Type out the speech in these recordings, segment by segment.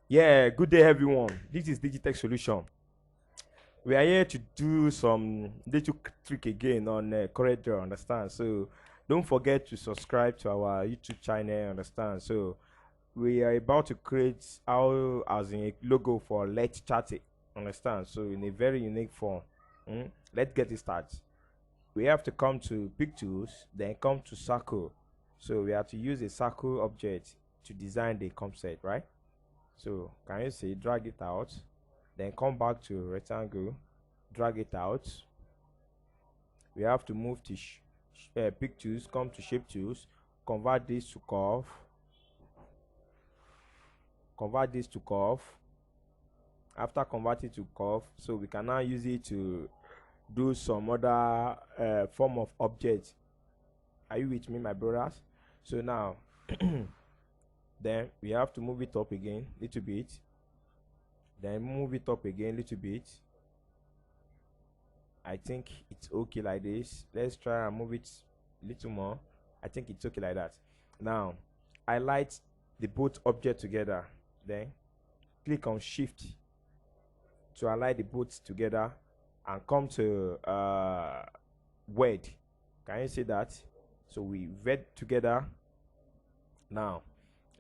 Yeah, good day everyone. This is Digitech Solution. We are here to do some little trick again on Corel, understand? So don't forget to subscribe to our YouTube channel, understand? So we are about to create our as in a logo for Let'sCHAT, understand? So in a very unique form. Let's get it started. We have to come to pictures, then come to circle. So we have to use a circle object to design the concept, right? So can you see drag it out, then come back to rectangle, drag it out. We have to move to pick tools, come to shape tools, convert this to curve, convert this to curve. After converting to curve, so we can now use it to do some other form of object. Are you with me, my brothers? So now then we have to move it up again little bit, then move it up again little bit. I think it's okay like this. Let's try and move it a little more. I think it's okay like that. Now, highlight the both object together. Then click on Shift to align the both together and come to word. Can you see that? So we wed together. Now,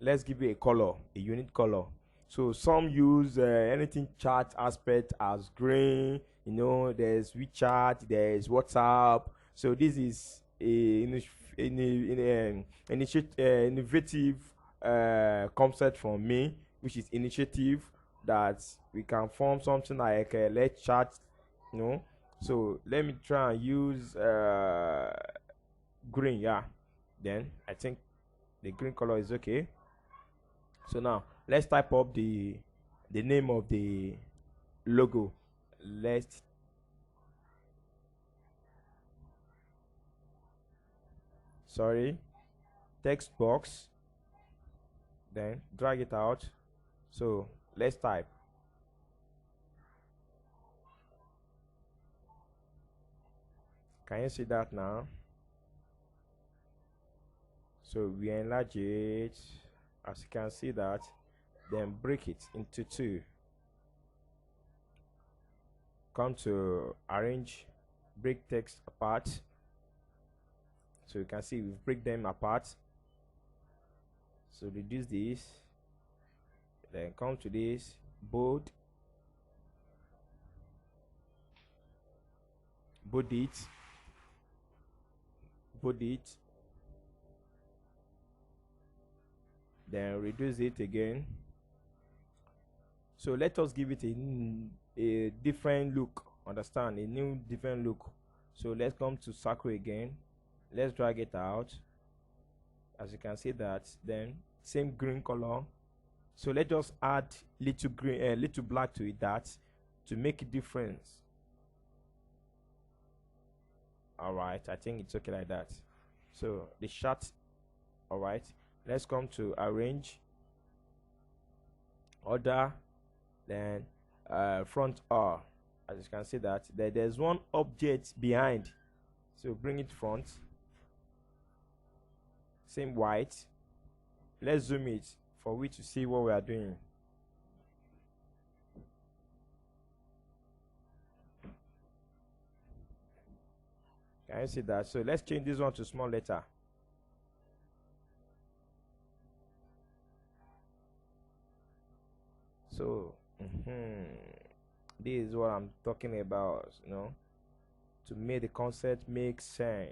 let's give it a color, a unique color. So some use anything chat aspect as green. You know, there's WeChat, there's WhatsApp. So this is innovative concept from me, which is initiative that we can form something like let's chat. You know, so let me try and use green. Yeah, then I think the green color is okay. So now let's type up the name of the logo. Let's sorry, text box, then drag it out. So let's type. Can you see that now? So we enlarge it, as you can see that, then break it into two. Come to arrange, break text apart. So you can see we break them apart. So reduce this, then come to this bold, bold it, bold it, then reduce it again. So let us give it a different look, understand, a new different look. So let's come to circle again, let's drag it out, as you can see that, then same green color. So let's just add little green, little black to it, that to make a difference. All right, I think it's okay like that. So the shot. All right, let's come to arrange, order, then front R. As you can see that there's one object behind, so bring it front, same white. Let's zoom it for we to see what we are doing. Can you see that? So let's change this one to small letter. So this is what I'm talking about, you know, to make the concept make sense.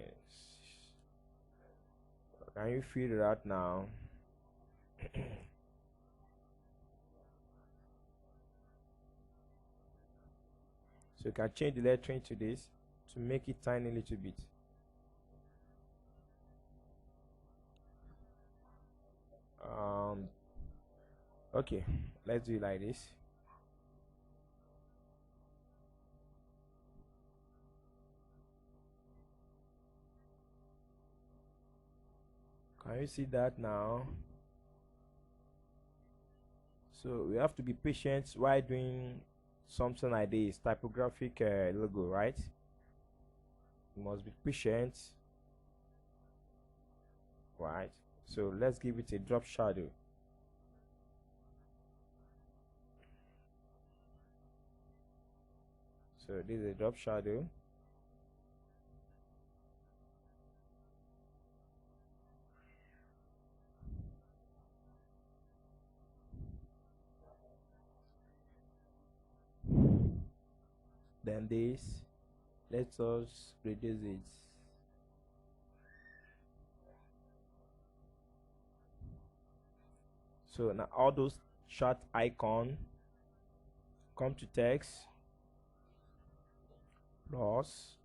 Can you feel that now? So you can change the lettering to this to make it tiny a little bit. Um, okay, let's do it like this. Can you see that now? So we have to be patient while doing something like this typographic logo, right? You must be patient, right? So let's give it a drop shadow. So this is a drop shadow. Then this, let us reduce it. So now all those chat icon come to text plus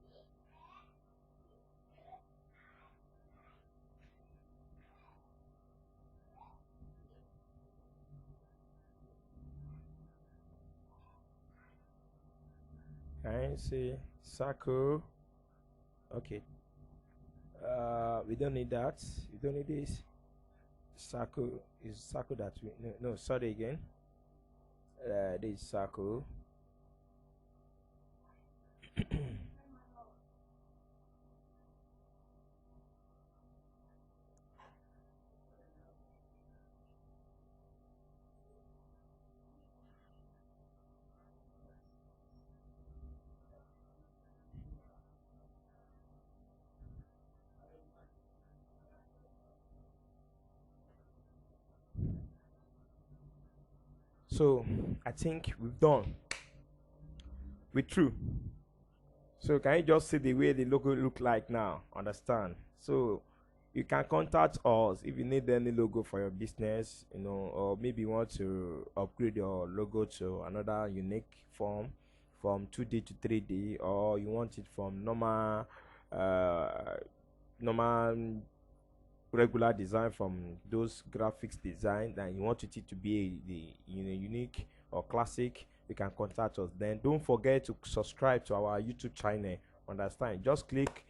and say circle. Okay, we don't need that. We don't need this. Circle is circle that we no, sorry again. This circle. So I think we've done. We're through. So can you just see the way the logo look like now? Understand? So you can contact us if you need any logo for your business, or maybe you want to upgrade your logo to another unique form from 2D to 3D, or you want it from uh, normal regular design from those graphics design, and you want it to be unique or classic, you can contact us. Then don't forget to subscribe to our YouTube channel. Understand? Just click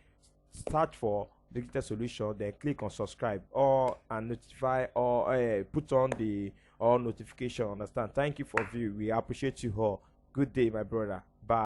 search for digital solution, then click on subscribe or and notify or put on the all notification. Understand? Thank you for view. We appreciate you all. Good day, my brother.